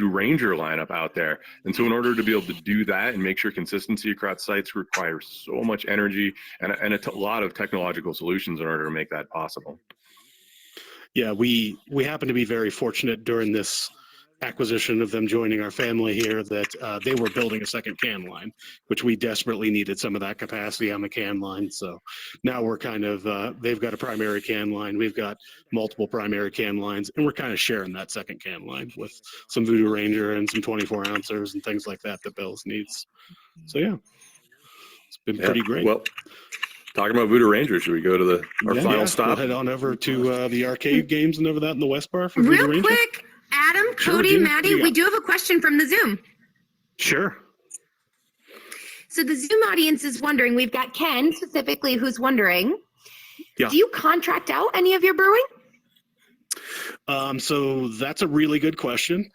Ranger lineup out there. And so in order to be able to do that and make sure consistency across sites requires so much energy and a lot of technological solutions in order to make that possible. Yeah, we happen to be very fortunate during this acquisition of them joining our family here that they were building a second can line, which we desperately needed some of that capacity on the can line. So now we're kind of, they've got a primary can line, we've got multiple primary can lines, and we're kind of sharing that second can line with some Voodoo Ranger and some 24 ounces and things like that Bell's needs. So yeah, it's been pretty great. Well, talking about Voodoo Ranger, should we go to our final stop? We'll head on over to the arcade games and over that in the West Bar for Real Voodoo Ranger. quick, Adam, Sure, Cody, Gina, Maddie, what do you we got? do have a question from the Zoom. Sure. So the Zoom audience is wondering, we've got Ken specifically who's wondering, Yeah. do you contract out any of your brewing? So that's a really good question.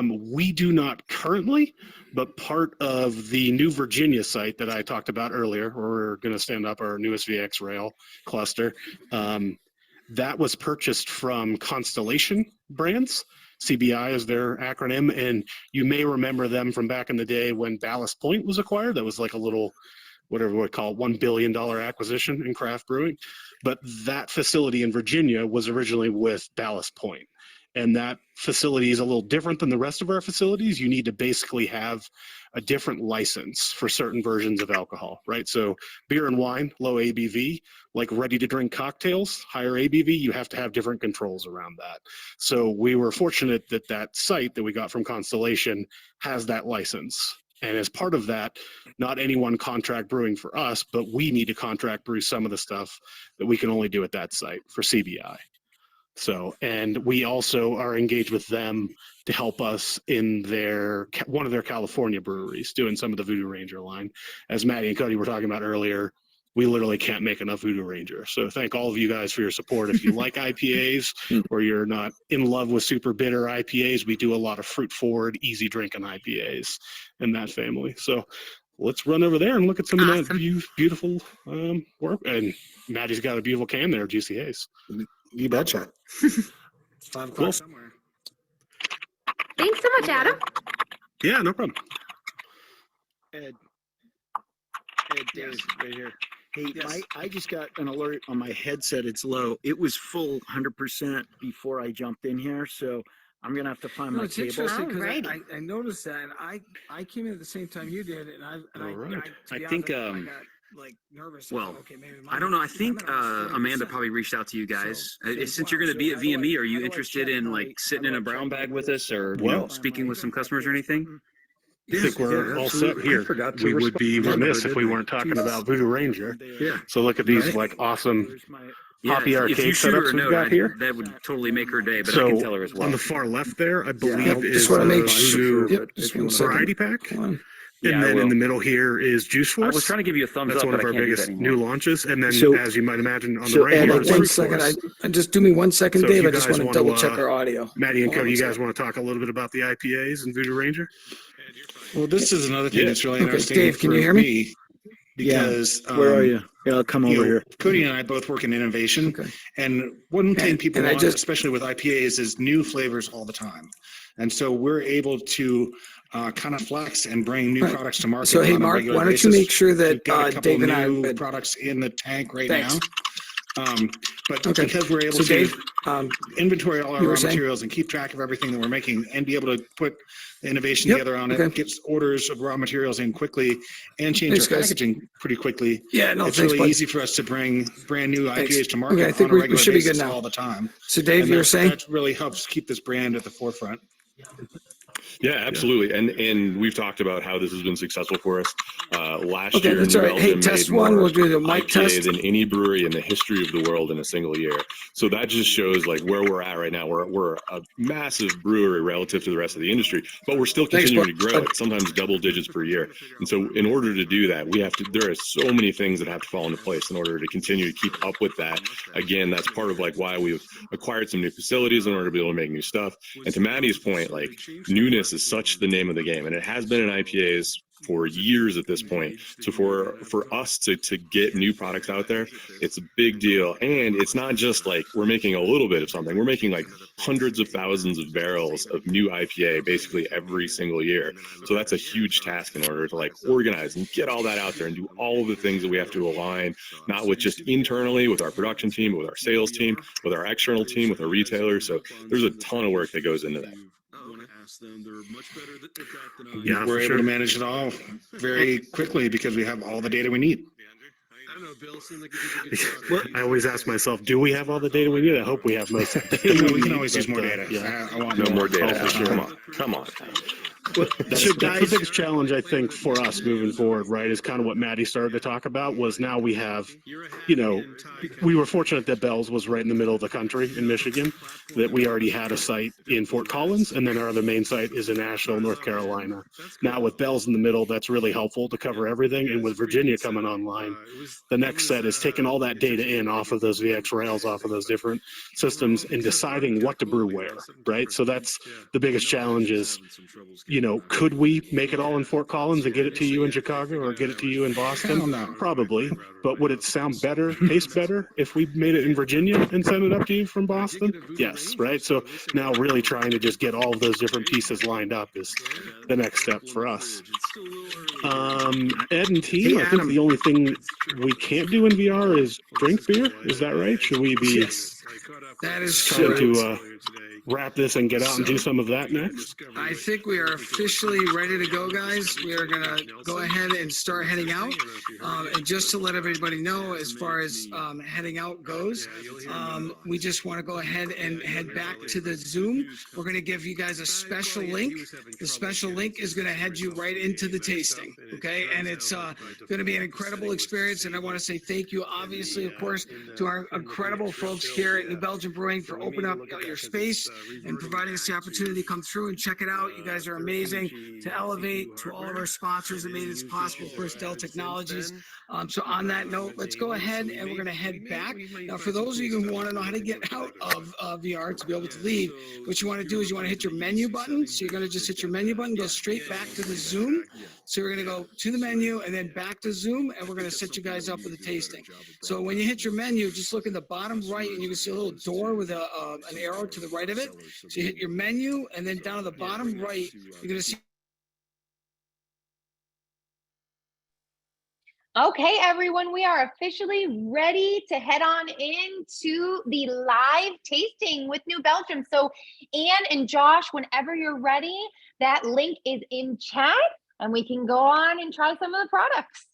We do not currently, but part of the new Virginia site that I talked about earlier, where we're going to stand up our newest VxRail cluster, that was purchased from Constellation Brands. CBI is their acronym, and you may remember them from back in the day when Ballast Point was acquired. That was like a little, whatever we call it, $1 billion acquisition in craft brewing. But that facility in Virginia was originally with Ballast Point. And that facility is a little different than the rest of our facilities. You need to basically have a different license for certain versions of alcohol, right? So beer and wine, low ABV, like ready to drink cocktails, higher ABV, you have to have different controls around that. So we were fortunate that that site that we got from Constellation has that license. And as part of that, not anyone contract brewing for us, but we need to contract brew some of the stuff that we can only do at that site for CBI. So, and we also are engaged with them to help us in one of their California breweries doing some of the Voodoo Ranger line. As Maddie and Cody were talking about earlier, we literally can't make enough Voodoo Ranger. So thank all of you guys for your support. If you like IPAs or you're not in love with super bitter IPAs, we do a lot of fruit forward, easy drinking IPAs in that family. So let's run over there and look at some of that beautiful work. And Maddie's got a beautiful can there, Juicy Haze. You betcha. 5 o'clock Cool. somewhere. Thanks so much, Adam. Yeah, no problem. Ed, Dave, right here. Hey, I just got an alert on my headset. It's low. It was full 100% before I jumped in here, so I'm gonna have to find my It's cable. interesting because Alrighty. I noticed that, and I came in at the same time you did, and I think, got like nervous. well, Okay, maybe I don't know. I think Amanda probably reached out to you guys. Since you're going to be at VME, are you interested in like sitting in a brown bag with us, or speaking with some customers or anything? I think we're all set here. We would be remiss if we weren't talking about Voodoo Ranger. Yeah. So look at these like awesome hoppy if arcade you shoot her setups a we've note, got here. that would totally make her day. But I So can tell her as well. on the far left there, I believe Yep, is just wanna make Voodoo sure. Yep, just one second. variety pack. Come on. Yeah, And I then in will. the middle here is Juice I Force. was trying to give you a thumbs That's up, one but of I our can't do that biggest anymore. new launches. And then, So- as you might imagine, on the so right Ed, here I is think- One Fruit second, Force. just do me 1 second, So if Dave. you I just guys want to wanna, double check our audio. Maddie and Hold on Cody, you one guys second. want to talk a little bit about the IPAs and Voodoo Ranger? Well, this is another thing Yeah. that's really Okay, interesting Dave, can for you hear me? because Where are you? Yeah, I'll come you over know, here. Cody and I both work in innovation, Okay. and one thing people and I want, just- especially with IPAs, is new flavors all the time. And so we're able to kind of flex and bring new Right. products to market. So, hey, on a Mark, regular why don't you basis. make sure that We've got a couple Dave and I new would- products in the tank right Thanks. now. But Okay. because we're able So, to Dave, inventory all our you were raw saying? materials and keep track of everything that we're making and be able to put the innovation Yep, together on okay. it, gets orders of raw materials in quickly and change Thanks, our guys. packaging pretty quickly. Yeah, no, It's thanks, really bud. easy for us to bring brand new Thanks. IPAs to market Okay, I think on a we regular should be good basis now. all the time. So, Dave, And you were that- saying? That really helps keep this brand at the forefront. Yeah, absolutely. And we've talked about how this has been successful for us. Last Okay, year, that's New all right. Hey, Belgium test made one. more We'll do the mic IPA test. than any brewery in the history of the world in a single year. So that just shows like where we're at right now. We're a massive brewery relative to the rest of the industry, but we're still Thanks, continuing to bud. grow at sometimes double digits per year. And so in order to do that, there are so many things that have to fall into place in order to continue to keep up with that. Again, that's part of like why we've acquired some new facilities in order to be able to make new stuff. And to Maddie's point, like newness is such the name of the game, and it has been in IPAs for years at this point. So for us to get new products out there, it's a big deal. And it's not just like we're making a little bit of something. We're making like hundreds of thousands of barrels of new IPA basically every single year. So that's a huge task in order to like organize and get all that out there and do all of the things that we have to align, not with just internally with our production team, but with our sales team, with our external team, with our retailers. So there's a ton of work that goes into that. Yeah, we're able to manage it all very quickly because we have all the data we need. I always ask myself, do we have all the data we need? I hope we have most of the data. We can always use more data. Yeah. I want No more data. for sure. Come on. That's the biggest challenge, I think, for us moving forward, right, is kind of what Maddie started to talk about was now we have, we were fortunate that Bell's was right in the middle of the country in Michigan, that we already had a site in Fort Collins, and then our other main site is in Asheville, North Carolina. Now with Bell's in the middle, that's really helpful to cover everything, and with Virginia coming online, the next set is taking all that data in off of those VxRails, off of those different systems, and deciding what to brew where, right? So that's the biggest challenge is, could we make it all in Fort Collins and get it to you in Chicago or get it to you in Boston? Hell no. Probably. But would it sound better, taste better if we made it in Virginia and sent it up to you from Boston? Yes, right? So now really trying to just get all of those different pieces lined up is the next step for us. Ed and team, I think the only thing we can't do in VR is drink beer. Is that right? Should we be That is trying true. to wrap this and get out and do some of that next? I think we are officially ready to go, guys. We are gonna go ahead and start heading out. And just to let everybody know, as far as heading out goes, we just want to go ahead and head back to the Zoom. We're gonna give you guys a special link. The special link is gonna head you right into the tasting, okay? And it's gonna be an incredible experience. And I want to say thank you, obviously, of course, to our incredible folks here at New Belgium Brewing for opening up your space and providing us the opportunity to come through and check it out. You guys are amazing. To Elevate, to all of our sponsors that made this possible, of course, Dell Technologies. So on that note, let's go ahead and we're going to head back. Now, for those of you who want to know how to get out of VR to be able to leave, what you want to do is you want to hit your menu button. So you're going to just hit your menu button, go straight back to the Zoom. So we're going to go to the menu and then back to Zoom, and we're going to set you guys up with a tasting. So when you hit your menu, just look in the bottom right, and you can see a little door with an arrow to the right of it. So you hit your menu, and then down at the bottom right, you're going to see. Okay, everyone, we are officially ready to head on into the live tasting with New Belgium. So Anne and Josh, whenever you're ready, that link is in chat and we can go on and try some of the products.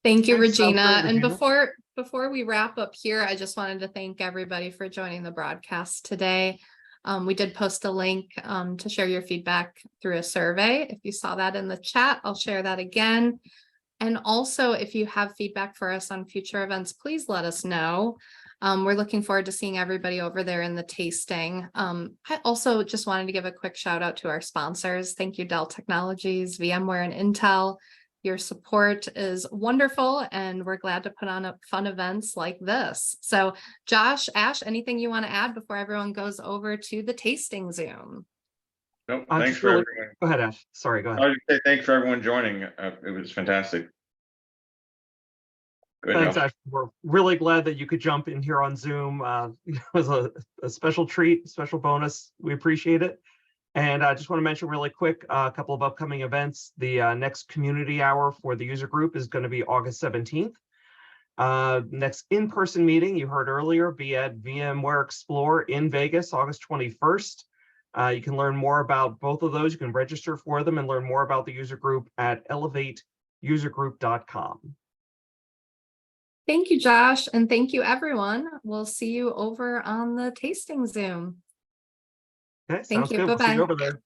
Thank you, Okay, sounds Regina. great, And Regina. before we wrap up here, I just wanted to thank everybody for joining the broadcast today. We did post a link to share your feedback through a survey. If you saw that in the chat, I'll share that again. And also, if you have feedback for us on future events, please let us know. We're looking forward to seeing everybody over there in the tasting. I also just wanted to give a quick shout out to our sponsors. Thank you, Dell Technologies, VMware, and Intel. Your support is wonderful, and we're glad to put on fun events like this. So Josh, Ash, anything you want to add before everyone goes over to the tasting Zoom? Nope, thanks for everyone. Go ahead, Ash. Sorry, go ahead. I would say thanks for everyone joining. It was fantastic. Good Thanks, job. Ash. We're really glad that you could jump in here on Zoom. It was a special treat, special bonus. We appreciate it. And I just want to mention really quick, a couple of upcoming events. The next community hour for the user group is going to be August 17th. Next in-person meeting, you heard earlier, be at VMware Explore in Vegas, August 21st. You can learn more about both of those. You can register for them and learn more about the user group at elevateusergroup.com. Thank you, Josh, and thank you, everyone. We'll see you over on the tasting Zoom. Okay, Thank sounds you. good. We'll see Bye-bye. you over there.